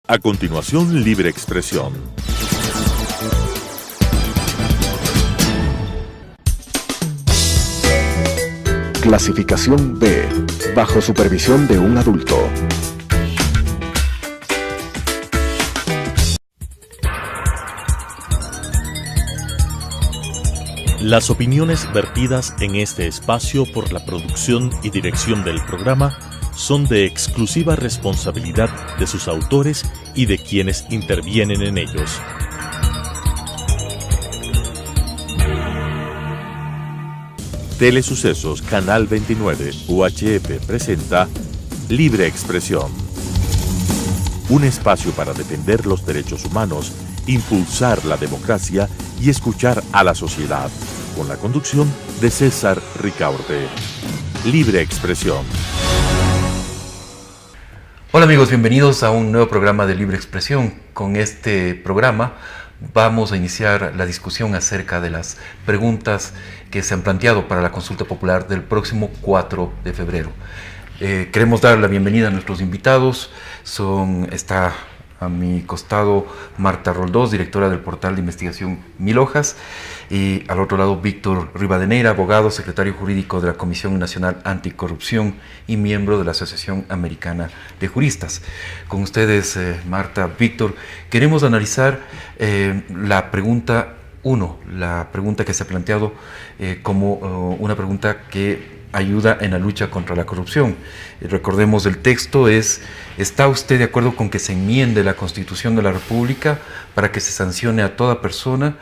A continuación, Libre Expresión. Clasificación B, bajo supervisión de un adulto. Las opiniones vertidas en este espacio por la producción y dirección del programa son de exclusiva responsabilidad de sus autores y de quienes intervienen en ellos. Telesucesos Canal 29 UHF presenta Libre Expresión. Un espacio para defender los derechos humanos, impulsar la democracia y escuchar a la sociedad, con la conducción de César Ricaurte. Libre Expresión. Hola amigos, bienvenidos a un nuevo programa de Libre Expresión. Con este programa vamos a iniciar la discusión acerca de las preguntas que se han planteado para la consulta popular del próximo 4 de febrero. Queremos dar la bienvenida a nuestros invitados. Está a mi costado Marta Roldós, directora del portal de investigación Mil Hojas, y al otro lado Víctor Rivadeneira, abogado, secretario jurídico de la Comisión Nacional Anticorrupción y miembro de la Asociación Americana de Juristas. Con ustedes, Marta, Víctor, queremos analizar la pregunta 1, la pregunta que se ha planteado como una pregunta que ayuda en la lucha contra la corrupción. Recordemos el texto es: ¿está usted de acuerdo con que se enmiende la Constitución de la República para que se sancione a toda persona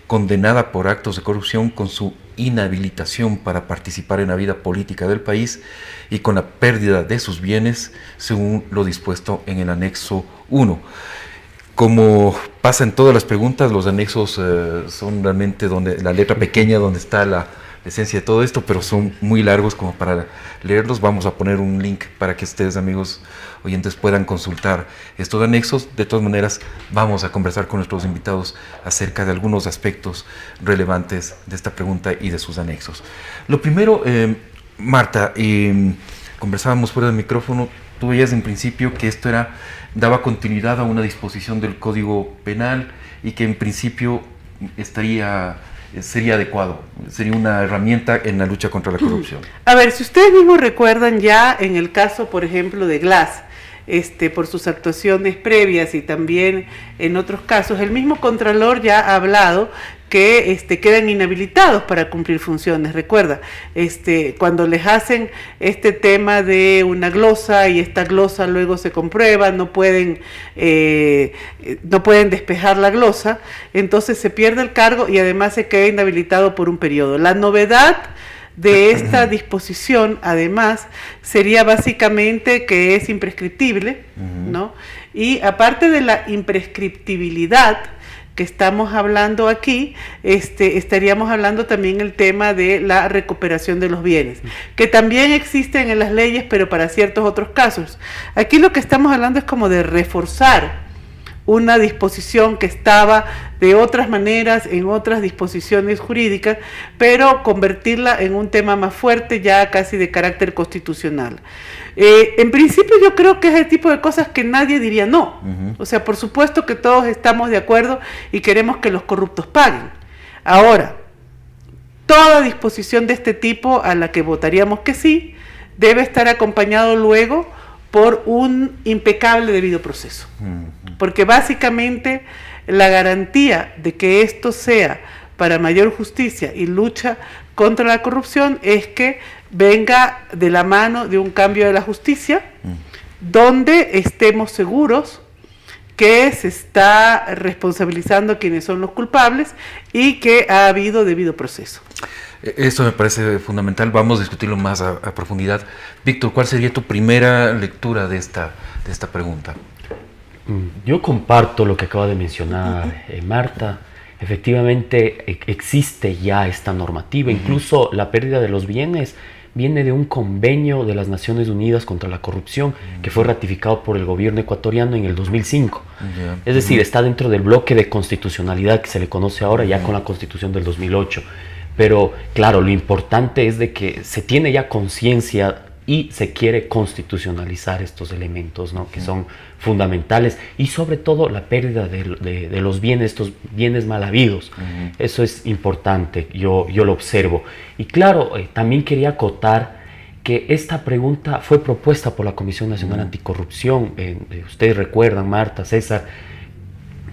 condenada por actos de corrupción con su inhabilitación para participar en la vida política del país y con la pérdida de sus bienes según lo dispuesto en el anexo 1? Como pasa en todas las preguntas, los anexos son realmente donde la letra pequeña donde está la esencia de todo esto, pero son muy largos como para leerlos. Vamos a poner un link para que ustedes, amigos oyentes, puedan consultar estos anexos. De todas maneras, vamos a conversar con nuestros invitados acerca de algunos aspectos relevantes de esta pregunta y de sus anexos. Lo primero, Marta, conversábamos fuera del micrófono, tú veías en principio que esto daba continuidad a una disposición del Código Penal y que en principio sería adecuado, sería una herramienta en la lucha contra la corrupción. A ver, si ustedes mismos recuerdan, ya en el caso, por ejemplo, de Glass, por sus actuaciones previas y también en otros casos, el mismo Contralor ya ha hablado que quedan inhabilitados para cumplir funciones. Recuerda, cuando les hacen este tema de una glosa y esta glosa luego se comprueba, no pueden despejar la glosa, entonces se pierde el cargo y además se queda inhabilitado por un periodo. La novedad de esta disposición, además, sería básicamente que es imprescriptible, ¿no? Y aparte de la imprescriptibilidad que estamos hablando aquí, estaríamos hablando también el tema de la recuperación de los bienes, que también existen en las leyes, pero para ciertos otros casos. Aquí lo que estamos hablando es como de reforzar una disposición que estaba de otras maneras en otras disposiciones jurídicas, pero convertirla en un tema más fuerte, ya casi de carácter constitucional. En principio yo creo que es el tipo de cosas que nadie diría no. O sea, por supuesto que todos estamos de acuerdo y queremos que los corruptos paguen. Ahora, toda disposición de este tipo a la que votaríamos que sí, debe estar acompañado luego por un impecable debido proceso. Porque básicamente la garantía de que esto sea para mayor justicia y lucha contra la corrupción es que venga de la mano de un cambio de la justicia, donde estemos seguros que se está responsabilizando a quienes son los culpables y que ha habido debido proceso. Esto me parece fundamental. Vamos a discutirlo más a profundidad. Víctor, ¿cuál sería tu primera lectura de esta pregunta? Yo comparto lo que acaba de mencionar Marta. Efectivamente existe ya esta normativa. Incluso la pérdida de los bienes viene de un convenio de las Naciones Unidas contra la corrupción que fue ratificado por el gobierno ecuatoriano en el 2005. Es decir, está dentro del bloque de constitucionalidad que se le conoce ahora ya con la Constitución del 2008. Pero claro, lo importante es de que se tiene ya conciencia y se quiere constitucionalizar estos elementos, ¿no? Que son fundamentales, y sobre todo la pérdida de los bienes, estos bienes mal habidos. Eso es importante, yo lo observo. Y claro, también quería acotar que esta pregunta fue propuesta por la Comisión Nacional Anticorrupción. Ustedes recuerdan, Marta, César,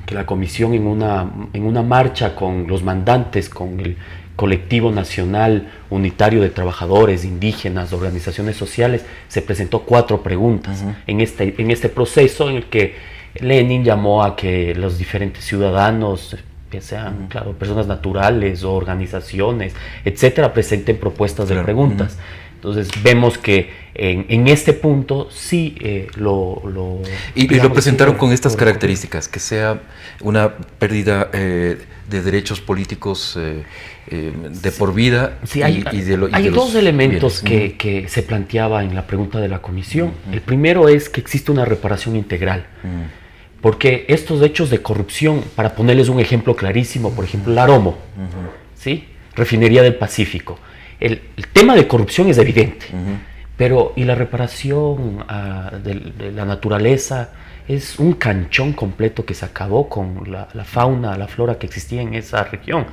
que la Comisión en una marcha con los mandantes, con el Colectivo Nacional Unitario de Trabajadores, Indígenas, Organizaciones Sociales, se presentó 4 preguntas en este proceso en el que Lenin llamó a que los diferentes ciudadanos, que sean, claro, personas naturales o organizaciones, etcétera, presenten propuestas de preguntas. Entonces vemos que en este punto sí lo presentaron con estas características, que sea una pérdida de derechos políticos de por vida. Sí, hay dos elementos que se planteaba en la pregunta de la comisión. El primero es que existe una reparación integral. Porque estos hechos de corrupción, para ponerles un ejemplo clarísimo, por ejemplo, la Aromo, ¿sí? Refinería del Pacífico. El tema de corrupción es evidente, pero y la reparación de la naturaleza es un canchón completo que se acabó con la fauna, la flora que existía en esa región.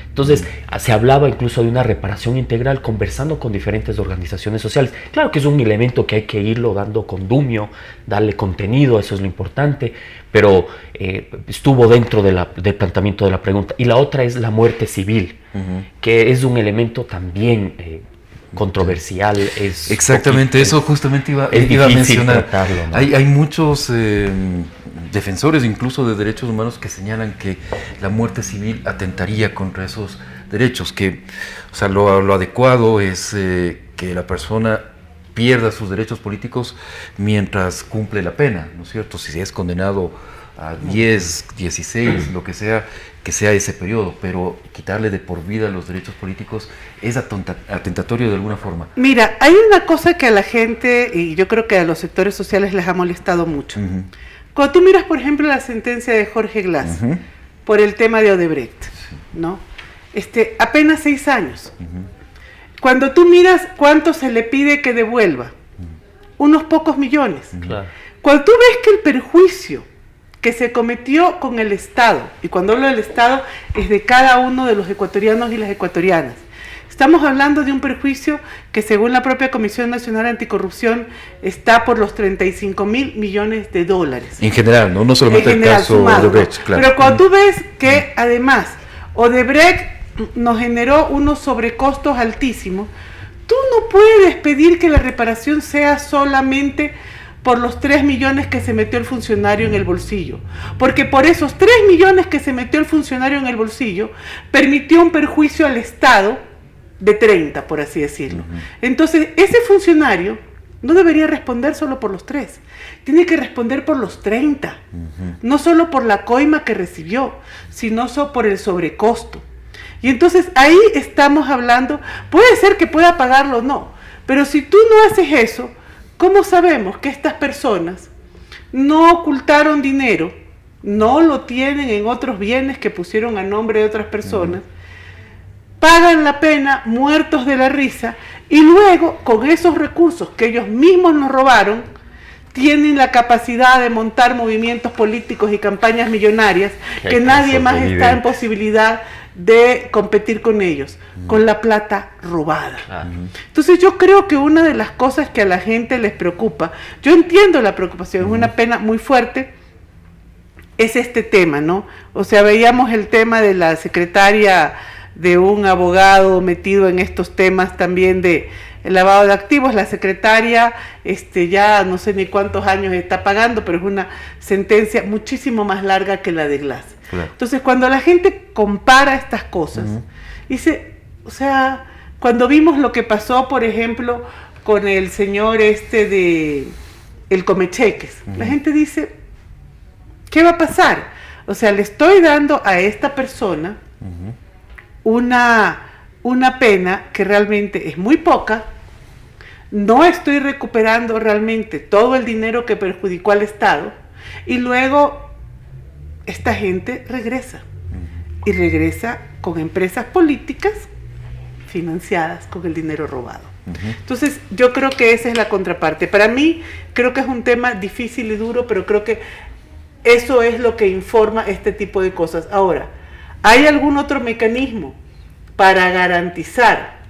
Entonces, se hablaba incluso de una reparación integral, conversando con diferentes organizaciones sociales. Claro que es un elemento que hay que irlo dando condumio, darle contenido, eso es lo importante, pero estuvo dentro del planteamiento de la pregunta. Y la otra es la muerte civil, que es un elemento también controversial. Exactamente, eso justamente iba a mencionar. Tratarlo, ¿no? Hay muchos defensores incluso de derechos humanos que señalan que la muerte civil atentaría contra esos derechos, que, o sea, lo adecuado es que la persona pierda sus derechos políticos mientras cumple la pena, ¿no es cierto? Si es condenado a 10, 16, lo que sea ese periodo, pero quitarle de por vida los derechos políticos es atentatorio de alguna forma. Mira, hay una cosa que a la gente, y yo creo que a los sectores sociales les ha molestado mucho. Cuando tú miras, por ejemplo, la sentencia de Jorge Glass por el tema de Odebrecht, ¿no? Apenas 6 años. Cuando tú miras cuánto se le pide que devuelva, unos pocos millones. Claro. Cuando tú ves que el perjuicio que se cometió con el Estado, y cuando hablo del Estado es de cada uno de los ecuatorianos y las ecuatorianas, estamos hablando de un perjuicio que, según la propia Comisión Nacional Anticorrupción, está por los 35.000 millones de dólares. En general, no solamente el caso sumado, Odebrecht, ¿no? claro. Pero cuando tú ves que además Odebrecht nos generó unos sobrecostos altísimos, tú no puedes pedir que la reparación sea solamente por los 3 millones que se metió el funcionario en el bolsillo, porque por esos 3 millones que se metió el funcionario en el bolsillo, permitió un perjuicio al Estado de 30, por así decirlo. Entonces, ese funcionario no debería responder solo por los 3, tiene que responder por los 30, no solo por la coima que recibió, sino por el sobrecosto. Y entonces ahí estamos hablando, puede ser que pueda pagarlo o no, pero si tú no haces eso, ¿cómo sabemos que estas personas no ocultaron dinero, no lo tienen en otros bienes que pusieron a nombre de otras personas, pagan la pena muertos de la risa y luego con esos recursos que ellos mismos nos robaron, tienen la capacidad de montar movimientos políticos y campañas millonarias que nadie más está en posibilidad de competir con ellos, con la plata robada. Entonces yo creo que una de las cosas que a la gente les preocupa, yo entiendo la preocupación, es una pena muy fuerte, es este tema, ¿no? O sea, veíamos el tema de la secretaria de un abogado metido en estos temas también de el lavado de activos, la secretaria ya no sé ni cuántos años está pagando, pero es una sentencia muchísimo más larga que la de Glass. Claro. Entonces, cuando la gente compara estas cosas, dice, o sea, cuando vimos lo que pasó, por ejemplo, con el señor de el Comecheques, la gente dice, ¿qué va a pasar? O sea, le estoy dando a esta persona una pena que realmente es muy poca, no estoy recuperando realmente todo el dinero que perjudicó al Estado, y luego esta gente regresa, y regresa con empresas políticas financiadas con el dinero robado. Entonces, yo creo que esa es la contraparte. Para mí, creo que es un tema difícil y duro, pero creo que eso es lo que informa este tipo de cosas. Ahora, ¿hay algún otro mecanismo para garantizar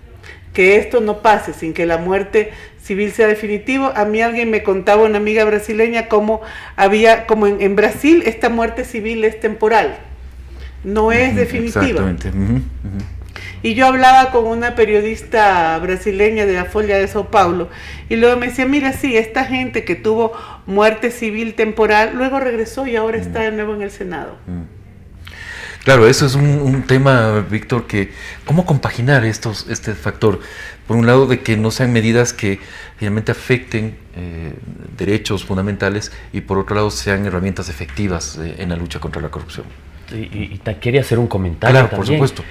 que esto no pase sin que la muerte civil sea definitiva? A mí alguien me contaba, una amiga brasileña, como en Brasil esta muerte civil es temporal, no es definitiva. Exactamente. Y yo hablaba con una periodista brasileña de la Folha de Sao Paulo, y luego me decía, mira, sí, esta gente que tuvo muerte civil temporal, luego regresó y ahora está de nuevo en el Senado. Claro, eso es un tema, Víctor, que cómo compaginar este factor. Por un lado, de que no sean medidas que finalmente afecten derechos fundamentales, y por otro lado sean herramientas efectivas en la lucha contra la corrupción. Y te quería hacer un comentario. Claro, también. por supuesto.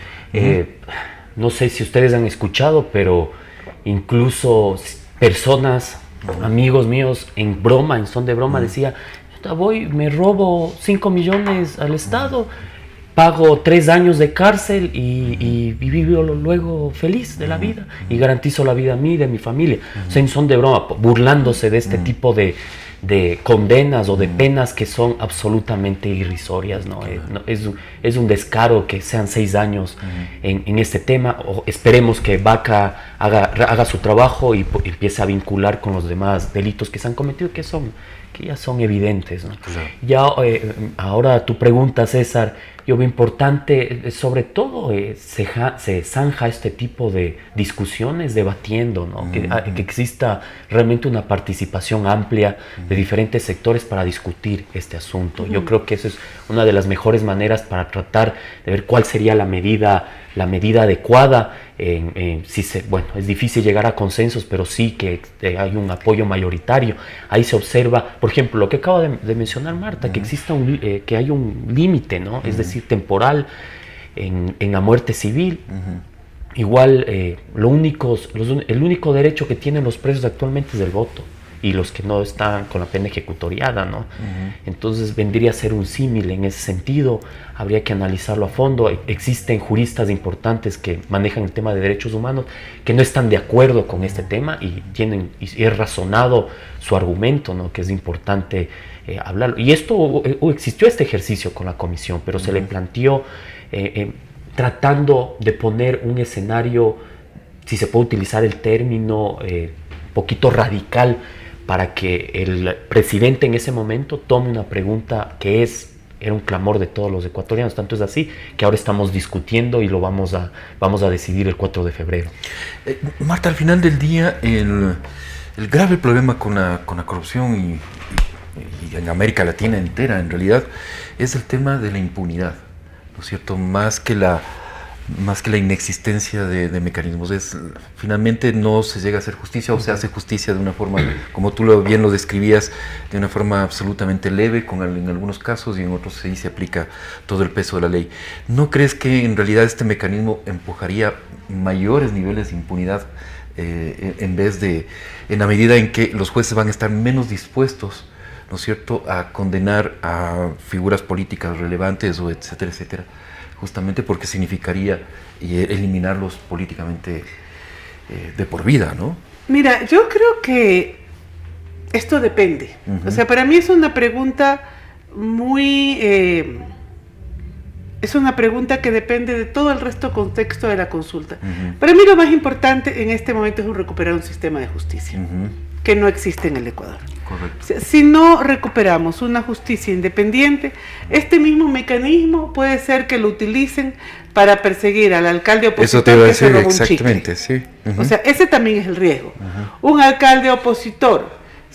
No sé si ustedes han escuchado, pero incluso personas, amigos míos, en son de broma, decía, me robo 5 millones al Estado, pago 3 años de cárcel y vivo luego feliz de la vida y garantizo la vida a mí y de mi familia. O sea, en son de broma, burlándose de este tipo de condenas o de penas que son absolutamente irrisorias, ¿no? Es un descaro que sean 6 años en este tema. O esperemos que Vaca haga su trabajo y empiece a vincular con los demás delitos que se han cometido, que ya son evidentes, ¿no? Claro. Ahora tu pregunta, César, yo veo importante, sobre todo se zanja este tipo de discusiones debatiendo, ¿no? Que exista realmente una participación amplia de diferentes sectores para discutir este asunto. Yo creo que esa es una de las mejores maneras para tratar de ver cuál sería la medida adecuada. Es difícil llegar a consensos, pero sí que hay un apoyo mayoritario. Ahí se observa, por ejemplo, lo que acaba de mencionar Marta, que hay un límite, ¿no? Es decir, temporal en la muerte civil. Igual, el único derecho que tienen los presos actualmente es el voto, y los que no están con la pena ejecutoriada, ¿no? Entonces vendría a ser un símil en ese sentido. Habría que analizarlo a fondo. Existen juristas importantes que manejan el tema de derechos humanos que no están de acuerdo con este tema y es razonado su argumento, ¿no? Que es importante hablarlo. Y existió este ejercicio con la comisión, pero se le planteó tratando de poner un escenario, si se puede utilizar el término, poquito radical, para que el presidente en ese momento tome una pregunta que era un clamor de todos los ecuatorianos. Tanto es así que ahora estamos discutiendo y lo vamos a decidir el 4 de febrero. Marta, al final del día, el grave problema con la corrupción y en América Latina entera, en realidad, es el tema de la impunidad, ¿no es cierto? Más que la inexistencia de mecanismos. Finalmente no se llega a hacer justicia, o se hace justicia de una forma, como tú bien lo describías, de una forma absolutamente leve, en algunos casos, y en otros sí se aplica todo el peso de la ley. ¿No crees que en realidad este mecanismo empujaría mayores niveles de impunidad en la medida en que los jueces van a estar menos dispuestos, ¿no es cierto?, a condenar a figuras políticas relevantes, o etcétera, etcétera? Justamente porque significaría eliminarlos políticamente de por vida, ¿no? Mira, yo creo que esto depende. O sea, para mí es una pregunta es una pregunta que depende de todo el resto contexto de la consulta. Para mí lo más importante en este momento es recuperar un sistema de justicia que no existe en el Ecuador. Correcto. O sea, si no recuperamos una justicia independiente, este mismo mecanismo puede ser que lo utilicen para perseguir al alcalde opositor. Eso te iba a que se decir, robó un exactamente, chicle. sí. O sea, ese también es el riesgo. Un alcalde opositor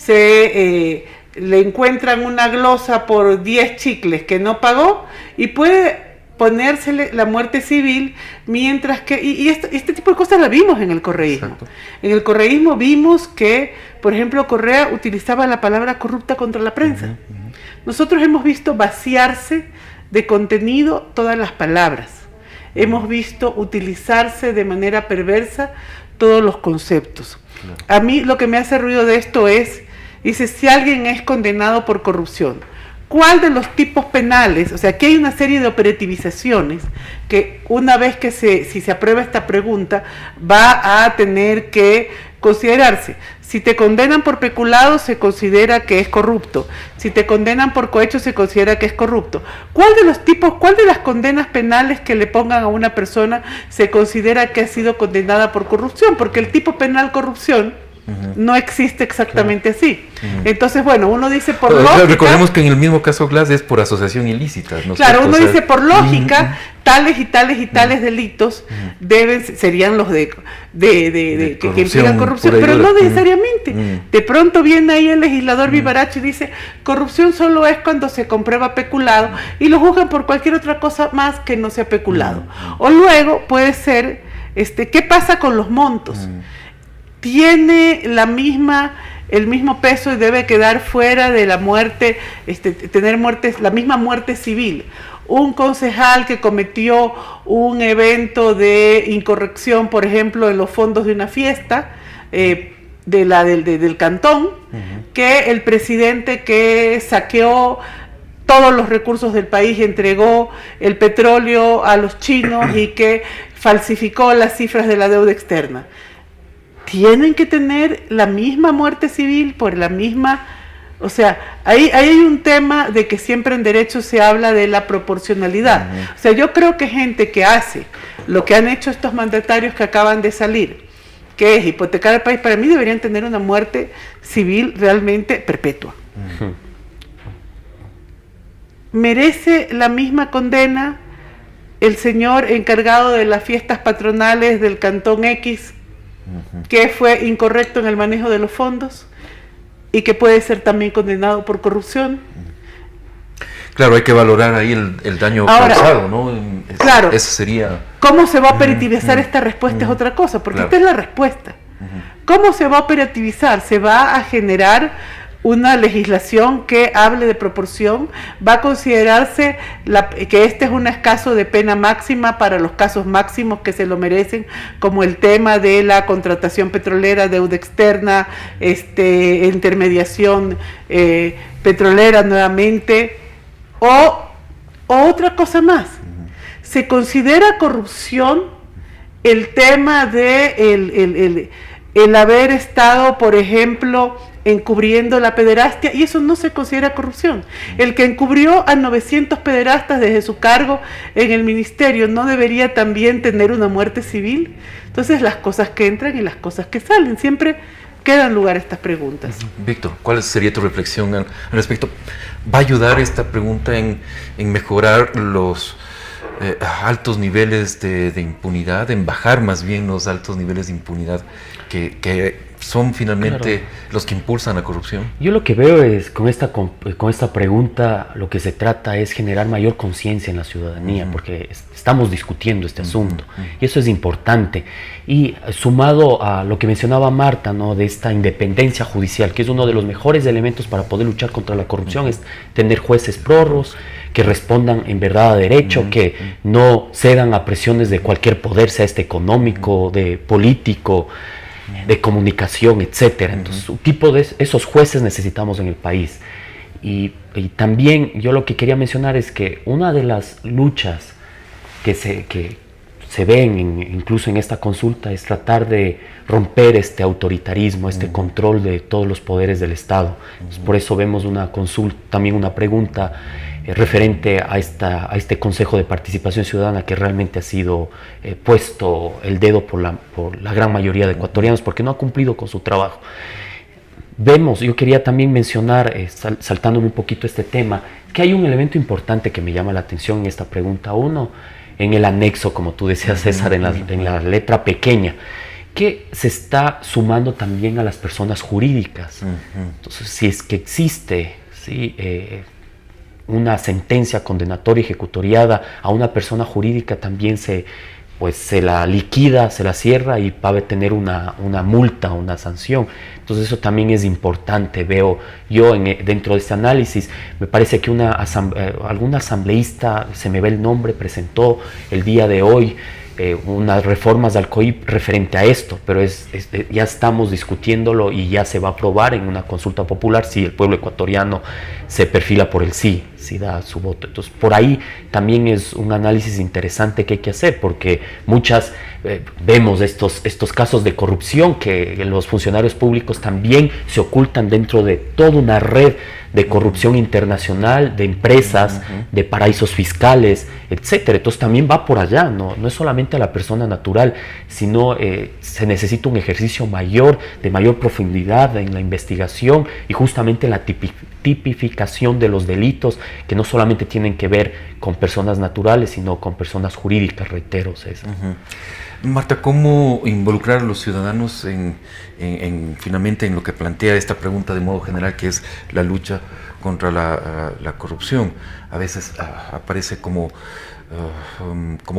le encuentran una glosa por 10 chicles que no pagó y puede ponérsele la muerte civil, mientras que, este tipo de cosas la vimos en el correísmo. Exacto. En el correísmo vimos que, por ejemplo, Correa utilizaba la palabra corrupta contra la prensa. Nosotros hemos visto vaciarse de contenido todas las palabras. Hemos visto utilizarse de manera perversa todos los conceptos. Claro. A mí lo que me hace ruido de esto dice, si alguien es condenado por corrupción, cuál de los tipos penales, o sea, aquí hay una serie de operativizaciones que una vez que si se aprueba esta pregunta va a tener que considerarse. Si te condenan por peculado, se considera que es corrupto. Si te condenan por cohecho, se considera que es corrupto. ¿Cuál de las condenas penales que le pongan a una persona se considera que ha sido condenada por corrupción? Porque el tipo penal corrupción no existe exactamente así. Entonces, bueno, uno dice por lógica... Recordemos que en el mismo caso Glass es por asociación ilícita, ¿no? Claro, uno dice por lógica, tales y tales y tales delitos serían los de que implican corrupción, pero no necesariamente. De pronto viene ahí el legislador vivaracho y dice, corrupción solo es cuando se comprueba peculado, y lo juzgan por cualquier otra cosa más que no sea peculado. O luego puede ser, ¿qué pasa con los montos? Tiene el mismo peso y debe quedar fuera de la muerte, tener la misma muerte civil. Un concejal que cometió un evento de incorrección, por ejemplo, en los fondos de una fiesta del cantón, que el presidente que saqueó todos los recursos del país, entregó el petróleo a los chinos y que falsificó las cifras de la deuda externa. Tienen que tener la misma muerte civil por la misma... O sea, ahí hay un tema de que siempre en derecho se habla de la proporcionalidad. O sea, yo creo que gente que hace lo que han hecho estos mandatarios que acaban de salir, que es hipotecar el país, para mí deberían tener una muerte civil realmente perpetua. ¿Merece la misma condena el señor encargado de las fiestas patronales del Cantón X, que fue incorrecto en el manejo de los fondos y que puede ser también condenado por corrupción? Claro, hay que valorar ahí el daño causado, ¿no? Claro. Eso sería... ¿Cómo se va a operativizar esta respuesta? Es otra cosa, porque esta es la respuesta. ¿Cómo se va a operativizar? Se va a generar una legislación que hable de proporción, va a considerarse que este es un caso de pena máxima para los casos máximos que se lo merecen, como el tema de la contratación petrolera, deuda externa, intermediación petrolera nuevamente, o otra cosa más. Se considera corrupción el tema de el haber estado, por ejemplo, encubriendo la pederastia, y eso no se considera corrupción. El que encubrió a 900 pederastas desde su cargo en el ministerio no debería también tener una muerte civil. Entonces, las cosas que entran y las cosas que salen, siempre quedan lugar a estas preguntas. Víctor, ¿cuál sería tu reflexión al respecto? ¿Va a ayudar esta pregunta en mejorar los altos niveles de impunidad, en bajar más bien los altos niveles de impunidad que son finalmente los que impulsan la corrupción? Yo lo que veo es, con esta pregunta, lo que se trata es generar mayor conciencia en la ciudadanía, porque estamos discutiendo este asunto, y eso es importante. Y sumado a lo que mencionaba Marta, ¿no?, de esta independencia judicial, que es uno de los mejores elementos para poder luchar contra la corrupción, es tener jueces prorros, que respondan en verdad a derecho, que no cedan a presiones de cualquier poder, sea económico, de político, de comunicación, etcétera. Entonces, un tipo de esos jueces necesitamos en el país. Y también yo lo que quería mencionar es que una de las luchas que se ven incluso en esta consulta es tratar de romper este autoritarismo, este control de todos los poderes del Estado. Entonces, por eso vemos una consulta, también una pregunta referente a este Consejo de Participación Ciudadana, que realmente ha sido puesto el dedo por la gran mayoría de ecuatorianos, porque no ha cumplido con su trabajo. Yo quería también mencionar, saltándome un poquito este tema, que hay un elemento importante que me llama la atención en esta pregunta. Uno, en el anexo, como tú decías, César, en la letra pequeña, que se está sumando también a las personas jurídicas. Entonces, si es que existe una sentencia condenatoria ejecutoriada a una persona jurídica, también se la liquida, se la cierra y va a tener una multa, una sanción. Entonces eso también es importante. Veo yo dentro de este análisis, me parece que algún asambleísta, se me ve el nombre, presentó el día de hoy unas reformas al COIP referente a esto, pero ya estamos discutiéndolo y ya se va a aprobar en una consulta popular si el pueblo ecuatoriano se perfila por el sí, si da su voto. Entonces, por ahí también es un análisis interesante que hay que hacer, porque vemos estos casos de corrupción que los funcionarios públicos también se ocultan dentro de toda una red de corrupción internacional, de empresas, de paraísos fiscales, etcétera. Entonces también va por allá, no es solamente a la persona natural, sino se necesita un ejercicio mayor, de mayor profundidad en la investigación y justamente en la tipificación de los delitos que no solamente tienen que ver con personas naturales, sino con personas jurídicas, reitero, César. Marta, ¿cómo involucrar a los ciudadanos finalmente en lo que plantea esta pregunta de modo general, que es la lucha contra la corrupción? A veces aparece como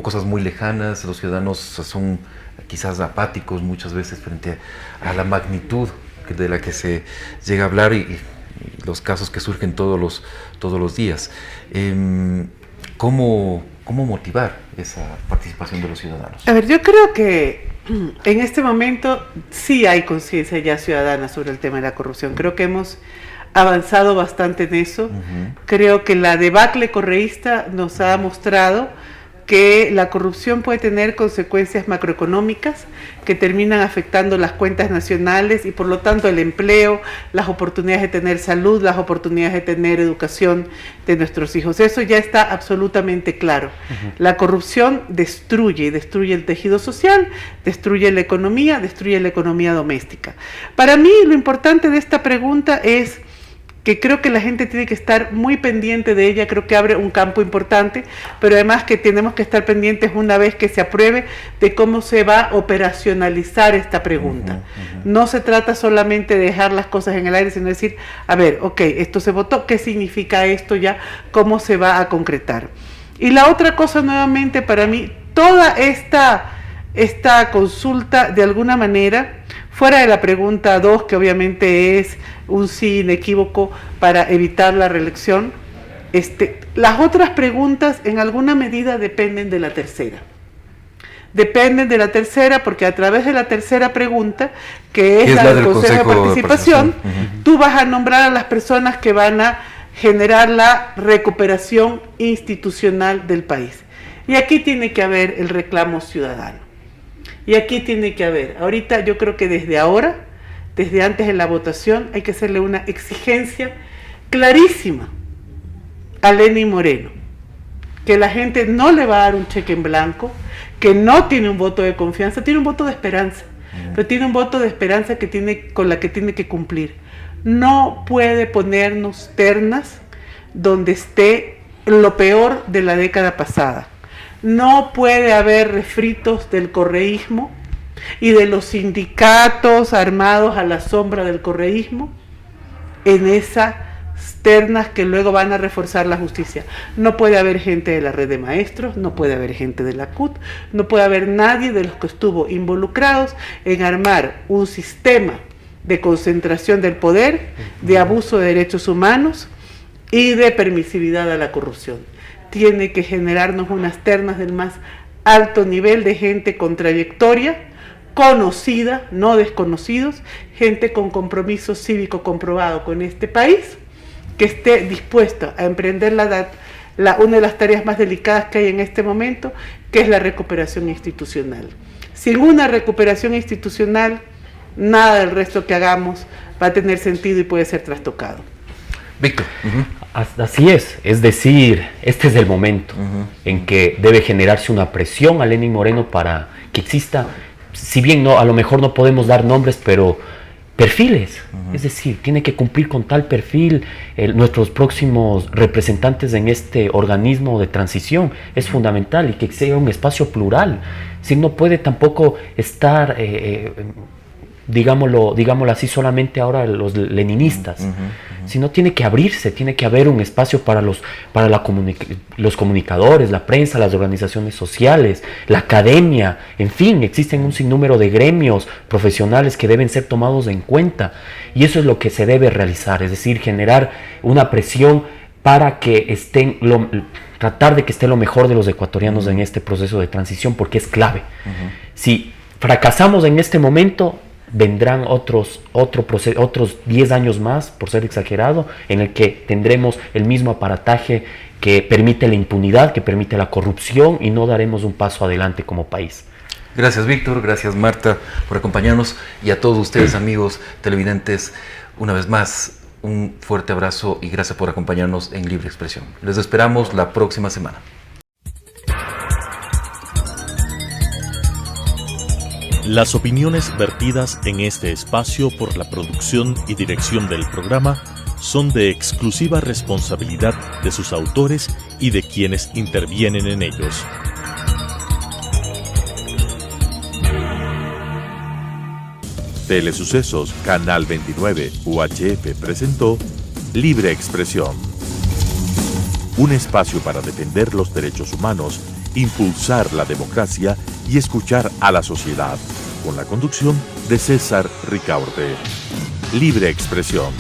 cosas muy lejanas, los ciudadanos son quizás apáticos muchas veces frente a la magnitud de la que se llega a hablar y los casos que surgen todos los días. ¿Cómo motivar esa participación de los ciudadanos? A ver, yo creo que en este momento sí hay conciencia ya ciudadana sobre el tema de la corrupción. Creo que hemos avanzado bastante en eso. Creo que la debacle correísta nos ha mostrado que la corrupción puede tener consecuencias macroeconómicas que terminan afectando las cuentas nacionales y por lo tanto el empleo, las oportunidades de tener salud, las oportunidades de tener educación de nuestros hijos. Eso ya está absolutamente claro. La corrupción destruye el tejido social, destruye la economía doméstica. Para mí lo importante de esta pregunta es que creo que la gente tiene que estar muy pendiente de ella, creo que abre un campo importante, pero además que tenemos que estar pendientes una vez que se apruebe de cómo se va a operacionalizar esta pregunta. No se trata solamente de dejar las cosas en el aire, sino decir, a ver, ok, esto se votó, ¿qué significa esto ya? ¿Cómo se va a concretar? Y la otra cosa nuevamente para mí, toda esta consulta de alguna manera, fuera de la pregunta 2, que obviamente es un sí inequívoco para evitar la reelección, las otras preguntas en alguna medida dependen de la tercera. Dependen de la tercera porque a través de la tercera pregunta, que es la del Consejo de Participación, tú vas a nombrar a las personas que van a generar la recuperación institucional del país. Y aquí tiene que haber el reclamo ciudadano. Y aquí tiene que haber, ahorita yo creo que desde ahora, desde antes de la votación, hay que hacerle una exigencia clarísima a Lenín Moreno, que la gente no le va a dar un cheque en blanco, que no tiene un voto de confianza, tiene un voto de esperanza, pero tiene un voto de esperanza con la que tiene que cumplir. No puede ponernos ternas donde esté lo peor de la década pasada. No puede haber refritos del correísmo y de los sindicatos armados a la sombra del correísmo en esas ternas que luego van a reforzar la justicia. No puede haber gente de la red de maestros, no puede haber gente de la CUT, no puede haber nadie de los que estuvo involucrados en armar un sistema de concentración del poder, de abuso de derechos humanos y de permisividad a la corrupción. Tiene que generarnos unas ternas del más alto nivel de gente con trayectoria, conocida, no desconocidos, gente con compromiso cívico comprobado con este país, que esté dispuesta a emprender una de las tareas más delicadas que hay en este momento, que es la recuperación institucional. Sin una recuperación institucional, nada del resto que hagamos va a tener sentido y puede ser trastocado. Víctor. Así es decir, este es el momento en que debe generarse una presión a Lenín Moreno para que exista, si bien a lo mejor no podemos dar nombres, pero perfiles, es decir, tiene que cumplir con tal perfil nuestros próximos representantes en este organismo de transición, es fundamental, y que sea un espacio plural, si no puede tampoco estar digámoslo así, solamente ahora los leninistas, sino tiene que abrirse, tiene que haber un espacio para los comunicadores, la prensa, las organizaciones sociales, la academia, en fin, existen un sinnúmero de gremios profesionales que deben ser tomados en cuenta, y eso es lo que se debe realizar, es decir, generar una presión para que estén tratar de que esté lo mejor de los ecuatorianos en este proceso de transición, porque es clave. Si fracasamos en este momento, vendrán otros 10 años más, por ser exagerado, en el que tendremos el mismo aparataje que permite la impunidad, que permite la corrupción, y no daremos un paso adelante como país. Gracias, Víctor, gracias, Marta, por acompañarnos, y a todos ustedes, amigos televidentes, una vez más, un fuerte abrazo y gracias por acompañarnos en Libre Expresión. Les esperamos la próxima semana. Las opiniones vertidas en este espacio por la producción y dirección del programa son de exclusiva responsabilidad de sus autores y de quienes intervienen en ellos. Telesucesos Canal 29 UHF presentó Libre Expresión. Un espacio para defender los derechos humanos, impulsar la democracia y escuchar a la sociedad, con la conducción de César Ricaurte. Libre Expresión.